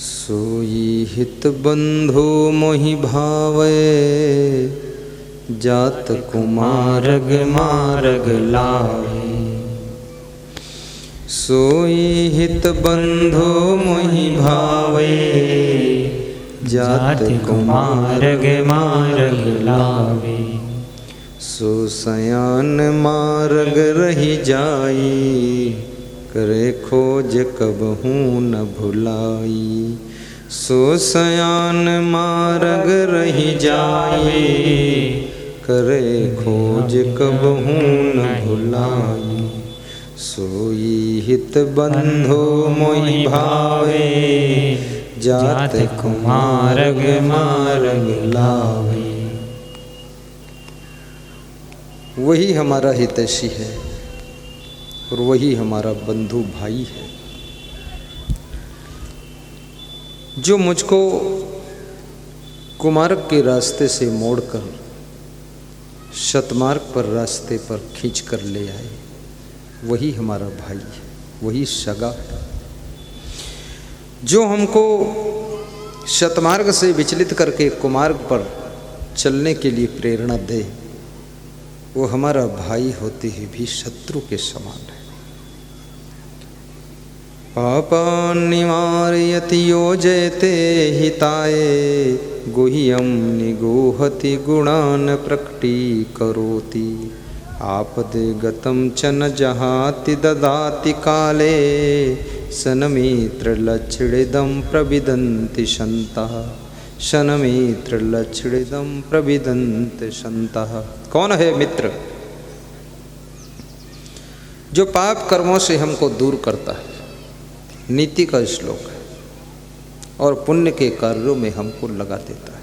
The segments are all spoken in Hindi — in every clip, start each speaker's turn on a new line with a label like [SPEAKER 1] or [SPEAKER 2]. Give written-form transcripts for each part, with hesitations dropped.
[SPEAKER 1] सोई हित बंधु मोहि भावे, जात कुमारग मार्ग लावे। सोई हित बंधु मोहि भावे, जात कुमारग मार्ग लावे। सो सयान मार्ग रही जाई, करे खोज कबहू न भुलाई। सो सयान मार्ग रही जाई, करे खोज कबहू न भुलाई। सोई हित बंधु मोहि भावे, जात कुमारग मार्ग लावे। वही हमारा हितैषी है और वही हमारा बंधु भाई है, जो मुझको कुमार्ग के रास्ते से मोड़कर शतमार्ग पर रास्ते पर खींच कर ले आए। वही हमारा भाई है, वही सगा है। जो हमको शतमार्ग से विचलित करके कुमार्ग पर चलने के लिए प्रेरणा दे, वो हमारा भाई होते ही भी शत्रु के समान है। पापान् निवारयति योजयते हिताय, गुह्यं निगूहति गुणान् प्रकटीकरोति। आपदे गतं च न जहाति ददाति काले, शनमित्रलक्षणिदं प्रविदन्ति सन्तः। शनमित्रलक्षणिदं प्रविदन्ति सन्तः। कौन है मित्र? जो पाप कर्मों से हमको दूर करता है, नीति का श्लोक है, और पुण्य के कार्यों में हमको लगा देता है।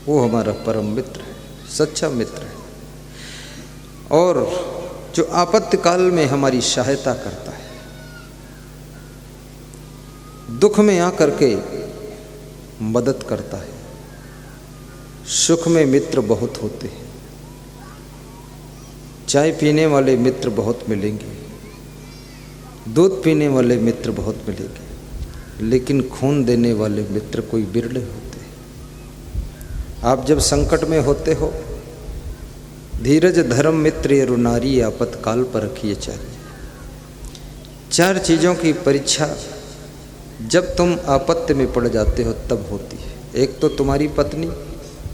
[SPEAKER 1] वो हमारा परम मित्र है, सच्चा मित्र है। और जो आपत्ति काल में हमारी सहायता करता है, दुख में आकर के मदद करता है। सुख में मित्र बहुत होते हैं। चाय पीने वाले मित्र बहुत मिलेंगे, दूध पीने वाले मित्र बहुत मिलेंगे, लेकिन खून देने वाले मित्र कोई बिरले होते हैं। आप जब संकट में होते हो, धीरज धर्म मित्र यरु नारी आपत्काल पर रखिए चाहिए। चार चीज़ों की परीक्षा जब तुम आपत्ति में पड़ जाते हो तब होती है। एक तो तुम्हारी पत्नी,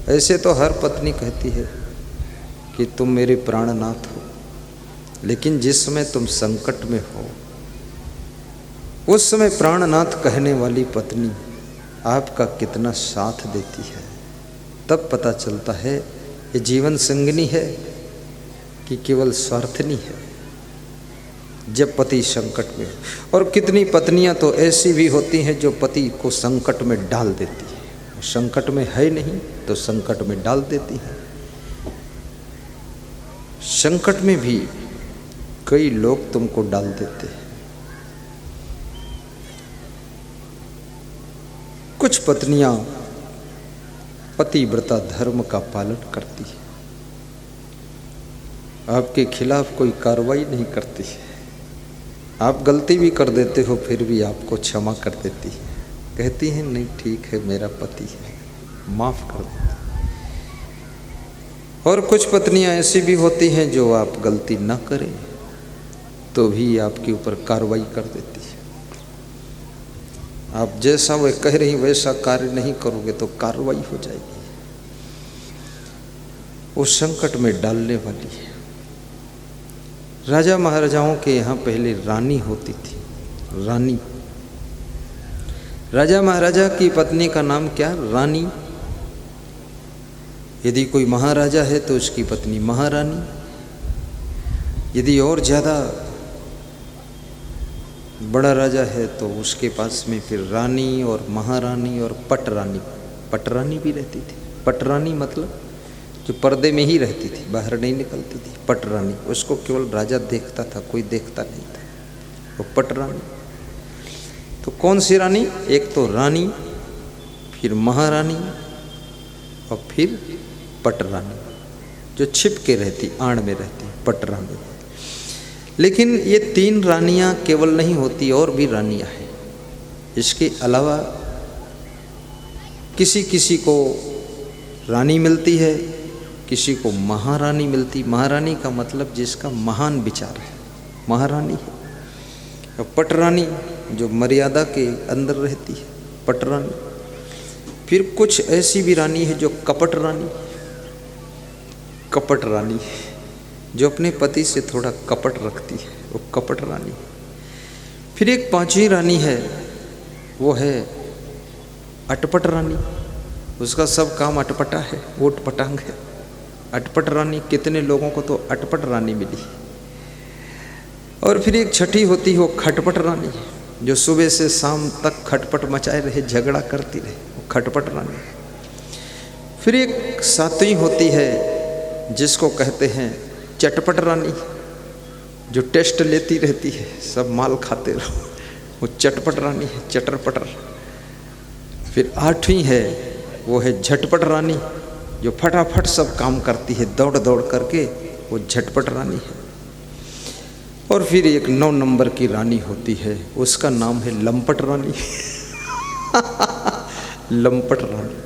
[SPEAKER 1] ऐसे तो हर पत्नी कहती है कि तुम मेरे प्राणनाथ हो, लेकिन जिस समय तुम संकट में हो, उस समय प्राणनाथ कहने वाली पत्नी आपका कितना साथ देती है, तब पता चलता है ये जीवन संगिनी है कि केवल स्वार्थनी है। जब पति संकट में, और कितनी पत्नियां तो ऐसी भी होती हैं जो पति को संकट में डाल देती है। संकट में है नहीं तो संकट में डाल देती है। संकट में भी कई लोग तुमको डाल देते हैं। कुछ पत्नियां पतिव्रता धर्म का पालन करती है, आपके खिलाफ कोई कार्रवाई नहीं करती है। आप गलती भी कर देते हो फिर भी आपको क्षमा कर देती है, कहती है नहीं ठीक है मेरा पति है, माफ कर देती। और कुछ पत्नियां ऐसी भी होती हैं जो आप गलती ना करें तो भी आपके ऊपर कार्रवाई कर देती है। आप जैसा वे कह रही वैसा कार्य नहीं करोगे तो कार्रवाई हो जाएगी। वो संकट में डालने वाली है। राजा महाराजाओं के यहाँ पहले रानी होती थी, रानी। राजा महाराजा की पत्नी का नाम क्या? रानी। यदि कोई महाराजा है तो उसकी पत्नी महारानी। यदि और ज़्यादा बड़ा राजा है तो उसके पास में फिर रानी और महारानी और पटरानी। पटरानी भी रहती थी। पटरानी मतलब जो पर्दे में ही रहती थी, बाहर नहीं निकलती थी। पटरानी, उसको केवल राजा देखता था, कोई देखता नहीं था, वो पटरानी। तो कौन सी रानी? एक तो रानी, फिर महारानी और फिर पटरानी, जो छिप के रहती, आड़ में रहती, पटरानी। लेकिन ये तीन रानियां केवल नहीं होती, और भी रानियां हैं। इसके अलावा किसी किसी को रानी मिलती है, किसी को महारानी मिलती। महारानी का मतलब जिसका महान विचार है, महारानी है। और पटरानी जो मर्यादा के अंदर रहती है, पटरानी। फिर कुछ ऐसी भी रानी है जो कपट रानी, कपट रानी जो अपने पति से थोड़ा कपट रखती है, वो कपट रानी। फिर एक पांचवी रानी है, वो है अटपट रानी। उसका सब काम अटपटा है, ओट पटांग है। अटपट रानी, कितने लोगों को तो अटपट रानी मिली। और फिर एक छठी होती है वो खटपट रानी, जो सुबह से शाम तक खटपट मचाए रहे, झगड़ा करती रहे, वो खटपट रानी। फिर एक सातवीं होती है जिसको कहते हैं चटपट रानी, जो टेस्ट लेती रहती है, सब माल खाते रहो, वो चटपट रानी है, चटर पटर। फिर आठवीं है वो है झटपट रानी, जो फटाफट सब काम करती है, दौड़ दौड़ करके, वो झटपट रानी है। और फिर एक 9 नंबर की रानी होती है, उसका नाम है लंपट रानी। लंपट रानी।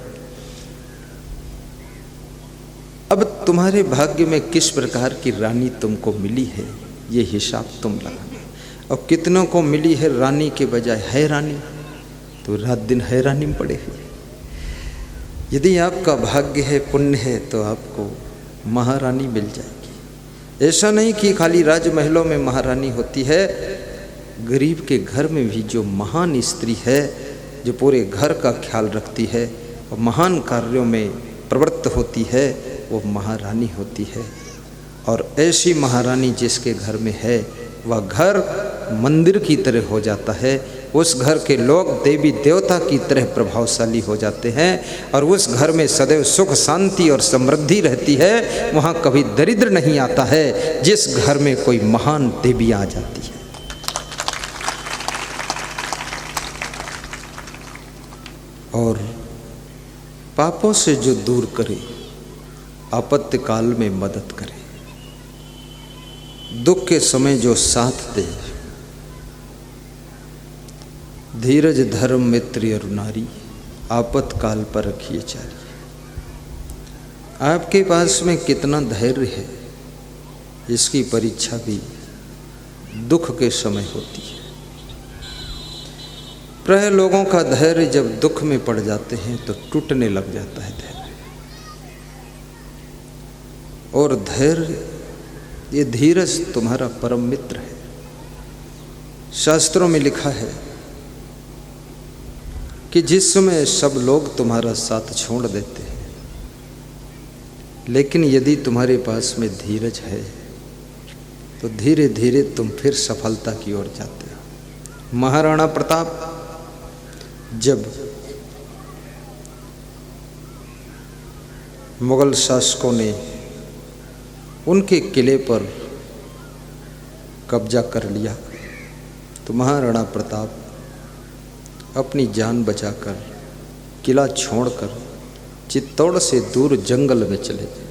[SPEAKER 1] अब तुम्हारे भाग्य में किस प्रकार की रानी तुमको मिली है, ये हिसाब तुम लगाना। और कितनों को मिली है रानी के बजाय है रानी, तो रात दिन हैरानी में पड़े हैं। यदि आपका भाग्य है, पुण्य है, तो आपको महारानी मिल जाएगी। ऐसा नहीं कि खाली राजमहलों में महारानी होती है, गरीब के घर में भी जो महान स्त्री है, जो पूरे घर का ख्याल रखती है और महान कार्यों में प्रवृत्त होती है, वो महारानी होती है। और ऐसी महारानी जिसके घर में है, वह घर मंदिर की तरह हो जाता है। उस घर के लोग देवी देवता की तरह प्रभावशाली हो जाते हैं और उस घर में सदैव सुख शांति और समृद्धि रहती है। वहाँ कभी दरिद्र नहीं आता है जिस घर में कोई महान देवी आ जाती है। और पापों से जो दूर करे, आपत्ति काल में मदद करे, दुख के समय जो साथ दे, धीरज धर्म मित्र और नारी, आपत्काल पर रखिए चारी। आपके पास में कितना धैर्य है, इसकी परीक्षा भी दुख के समय होती है। प्राय लोगों का धैर्य जब दुख में पड़ जाते हैं तो टूटने लग जाता है धैर्य। और धैर्य, ये धीरज तुम्हारा परम मित्र है। शास्त्रों में लिखा है कि जिस समय सब लोग तुम्हारा साथ छोड़ देते हैं, लेकिन यदि तुम्हारे पास में धीरज है तो धीरे धीरे तुम फिर सफलता की ओर जाते हो। महाराणा प्रताप जब मुगल शासकों ने उनके किले पर कब्जा कर लिया तो महाराणा प्रताप अपनी जान बचाकर किला छोड़कर चित्तौड़ से दूर जंगल में चले गए।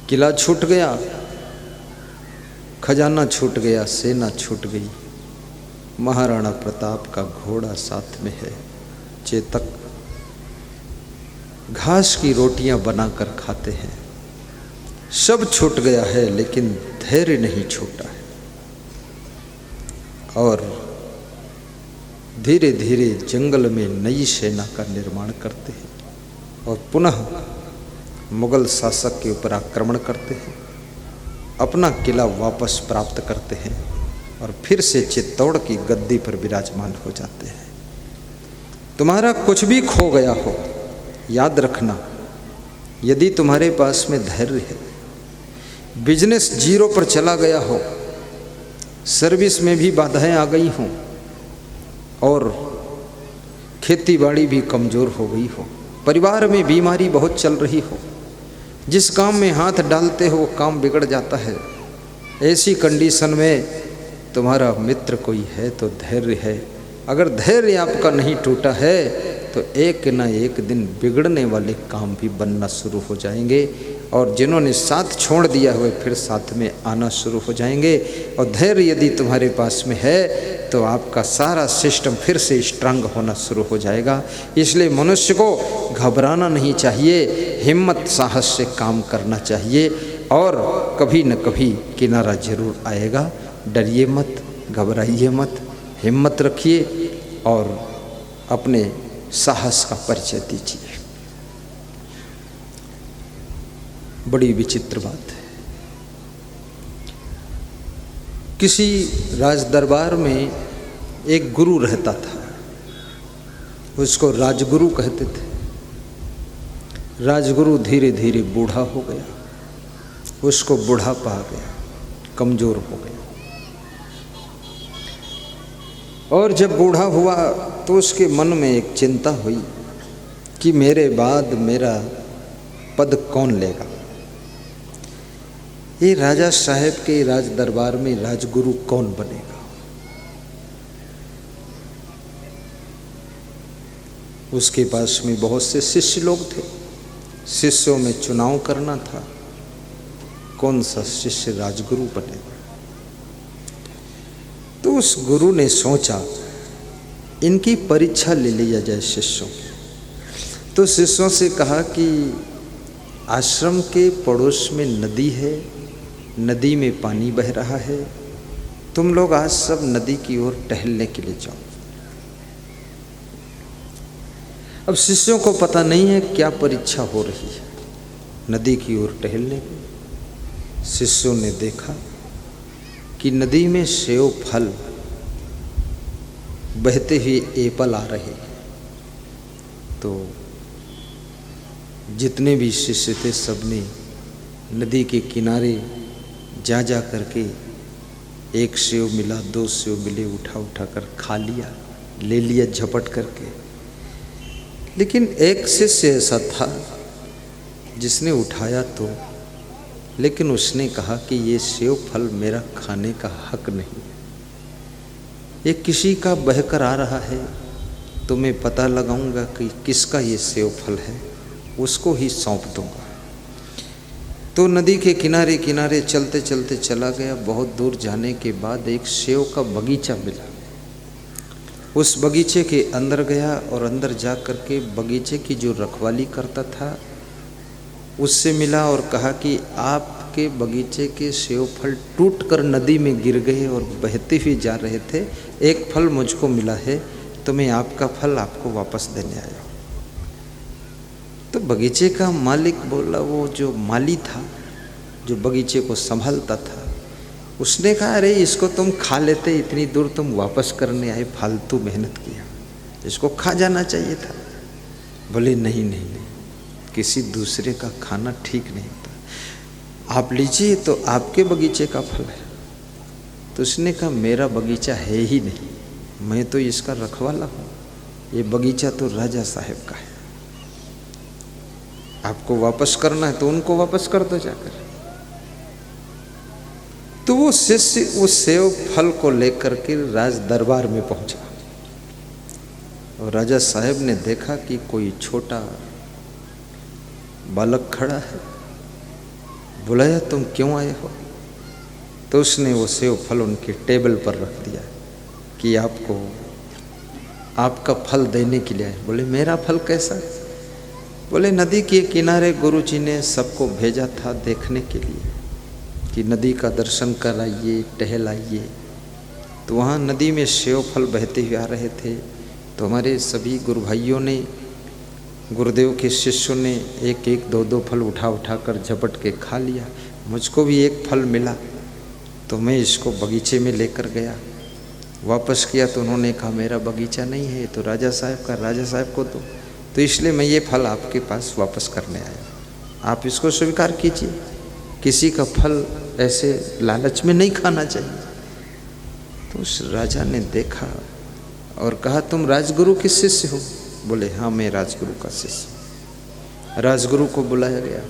[SPEAKER 1] किला छूट गया, खजाना छूट गया, सेना छूट गई। महाराणा प्रताप का घोड़ा साथ में है, चेतक। घास की रोटियां बनाकर खाते हैं। सब छूट गया है लेकिन धैर्य नहीं छूटा है। और धीरे धीरे जंगल में नई सेना का निर्माण करते हैं और पुनः मुगल शासक के ऊपर आक्रमण करते हैं, अपना किला वापस प्राप्त करते हैं और फिर से चित्तौड़ की गद्दी पर विराजमान हो जाते हैं। तुम्हारा कुछ भी खो गया हो, याद रखना, यदि तुम्हारे पास में धैर्य है, बिजनेस जीरो पर चला गया हो, सर्विस में भी बाधाएं आ गई हों और खेती बाड़ी भी कमज़ोर हो गई हो, परिवार में बीमारी बहुत चल रही हो, जिस काम में हाथ डालते हो वो काम बिगड़ जाता है, ऐसी कंडीशन में तुम्हारा मित्र कोई है तो धैर्य है। अगर धैर्य आपका नहीं टूटा है तो एक न एक दिन बिगड़ने वाले काम भी बनना शुरू हो जाएंगे और जिन्होंने साथ छोड़ दिया हुए फिर साथ में आना शुरू हो जाएंगे। और धैर्य यदि तुम्हारे पास में है तो आपका सारा सिस्टम फिर से स्ट्रांग होना शुरू हो जाएगा। इसलिए मनुष्य को घबराना नहीं चाहिए, हिम्मत साहस से काम करना चाहिए और कभी न कभी किनारा जरूर आएगा। डरिए मत, घबराइए मत, हिम्मत रखिए और अपने साहस का परिचय दीजिए। बड़ी विचित्र बात है। किसी राज दरबार में एक गुरु रहता था, उसको राजगुरु कहते थे। राजगुरु धीरे धीरे बूढ़ा हो गया, उसको बुढ़ापा आ गया, कमजोर हो गया। और जब बूढ़ा हुआ तो उसके मन में एक चिंता हुई कि मेरे बाद मेरा पद कौन लेगा। ये राजा साहब के राज दरबार में राजगुरु कौन बनेगा। उसके पास में बहुत से शिष्य लोग थे, शिष्यों में चुनाव करना था, कौन सा शिष्य राजगुरु बनेगा। तो उस गुरु ने सोचा इनकी परीक्षा ले लिया जाए शिष्यों की। तो शिष्यों से कहा कि आश्रम के पड़ोस में नदी है, नदी में पानी बह रहा है, तुम लोग आज सब नदी की ओर टहलने के लिए जाओ। अब शिष्यों को पता नहीं है क्या परीक्षा हो रही है, नदी की ओर टहलने की। शिष्यों ने देखा कि नदी में सेव फल बहते हुए एपल आ रहे हैं। तो जितने भी शिष्य थे सबने नदी के किनारे जा जा करके एक सेव मिला, दो सेव मिले, उठा उठा कर खा लिया, ले लिया झपट करके। लेकिन एक शिष्य ऐसा था जिसने उठाया तो, लेकिन उसने कहा कि ये सेव फल मेरा खाने का हक नहीं, ये किसी का बहकर आ रहा है, तो मैं पता लगाऊंगा कि किसका ये सेव फल है, उसको ही सौंप दूंगा। तो नदी के किनारे किनारे चलते चलते चला गया। बहुत दूर जाने के बाद एक सेव का बगीचा मिला। उस बगीचे के अंदर गया और अंदर जा कर के बगीचे की जो रखवाली करता था उससे मिला और कहा कि आपके बगीचे के सेव फल टूट कर नदी में गिर गए और बहते हुए जा रहे थे, एक फल मुझको मिला है, तो मैं आपका फल आपको वापस देने आया। तो बगीचे का मालिक बोला, वो जो माली था जो बगीचे को संभालता था, उसने कहा अरे इसको तुम खा लेते, इतनी दूर तुम वापस करने आए, फालतू मेहनत किया, इसको खा जाना चाहिए था। बोले नहीं नहीं नहीं, किसी दूसरे का खाना ठीक नहीं होता, आप लीजिए, तो आपके बगीचे का फल है। तो उसने कहा मेरा बगीचा है ही नहीं, मैं तो इसका रखवाला हूँ, ये बगीचा तो राजा साहब का है, आपको वापस करना है तो उनको वापस कर दो जाकर। तो वो शिष्य उस सेव फल को लेकर के राज दरबार में पहुंचा और राजा साहब ने देखा कि कोई छोटा बालक खड़ा है। बुलाया, तुम क्यों आए हो? तो उसने वो सेव फल उनके टेबल पर रख दिया कि आपको आपका फल देने के लिए आए। बोले मेरा फल कैसा? बोले नदी के किनारे गुरुजी ने सबको भेजा था देखने के लिए कि नदी का दर्शन कराइए, टहलाइए। तो वहाँ नदी में सेव फल बहते हुए आ रहे थे, तो हमारे सभी गुरु भाइयों ने, गुरुदेव के शिष्यों ने एक एक दो दो फल उठा उठा कर झपट के खा लिया। मुझको भी एक फल मिला तो मैं इसको बगीचे में लेकर गया, वापस किया तो उन्होंने कहा मेरा बगीचा नहीं है, तो राजा साहब का, राजा साहब को तो इसलिए मैं ये फल आपके पास वापस करने आया, आप इसको स्वीकार कीजिए। किसी का फल ऐसे लालच में नहीं खाना चाहिए। तो उस राजा ने देखा और कहा तुम राजगुरु के शिष्य हो? बोले हाँ मैं राजगुरु का शिष्य। राजगुरु को बुलाया गया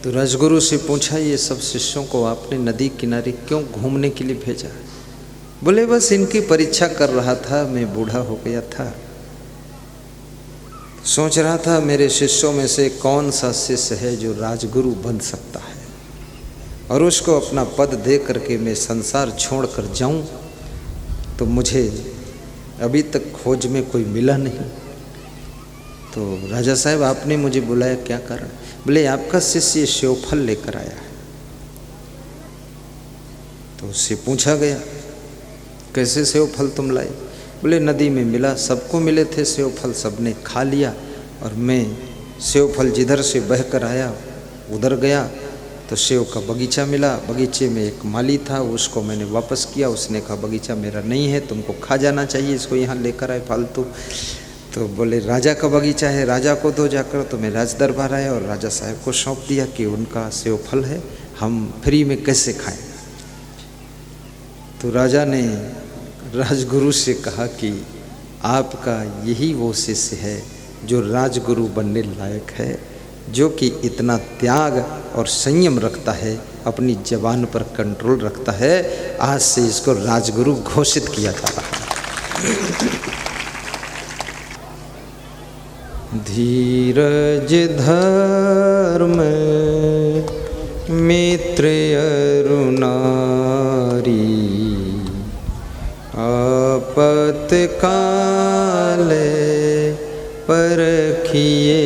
[SPEAKER 1] तो राजगुरु से पूछा ये सब शिष्यों को आपने नदी किनारे क्यों घूमने के लिए भेजा? बोले बस इनकी परीक्षा कर रहा था, मैं बूढ़ा हो गया था, सोच रहा था मेरे शिष्यों में से कौन सा शिष्य है जो राजगुरु बन सकता है और उसको अपना पद दे करके मैं संसार छोड़ कर जाऊं तो मुझे अभी तक खोज में कोई मिला नहीं। तो राजा साहब आपने मुझे बुलाया, क्या कारण? बोले आपका शिष्य सेवफल लेकर आया है। तो उससे पूछा गया कैसे सेवफल तुम लाए? बोले नदी में मिला, सबको मिले थे सेवफल, सबने खा लिया और मैं सेवफल जिधर से बहकर आया उधर गया तो सेव का बगीचा मिला। बगीचे में एक माली था, उसको मैंने वापस किया। उसने कहा बगीचा मेरा नहीं है, तुमको खा जाना चाहिए, इसको यहाँ लेकर आए फालतू। तो बोले राजा का बगीचा है, राजा को दो जाकर। तो मैं राज दरबार आया और राजा साहब को सौंप दिया कि उनका सेवफल है, हम फ्री में कैसे खाएं। तो राजा ने राजगुरु से कहा कि आपका यही वो शिष्य है जो राजगुरु बनने लायक है, जो कि इतना त्याग और संयम रखता है, अपनी जबान पर कंट्रोल रखता है। आज से इसको राजगुरु घोषित किया जा रहा है। धीरज धर्म मित्र अरुणारी, आपत काले परखिए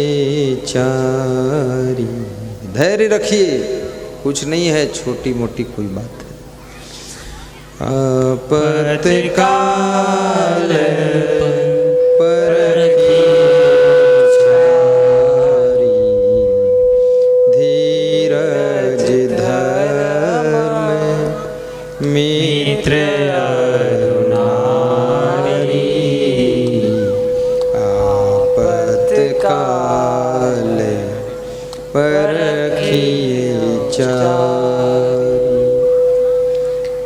[SPEAKER 1] चारी। धैर्य रखिए, कुछ नहीं है, छोटी मोटी कोई बात है। आपत काले परखिए चारी, धीरज धर्म मित्र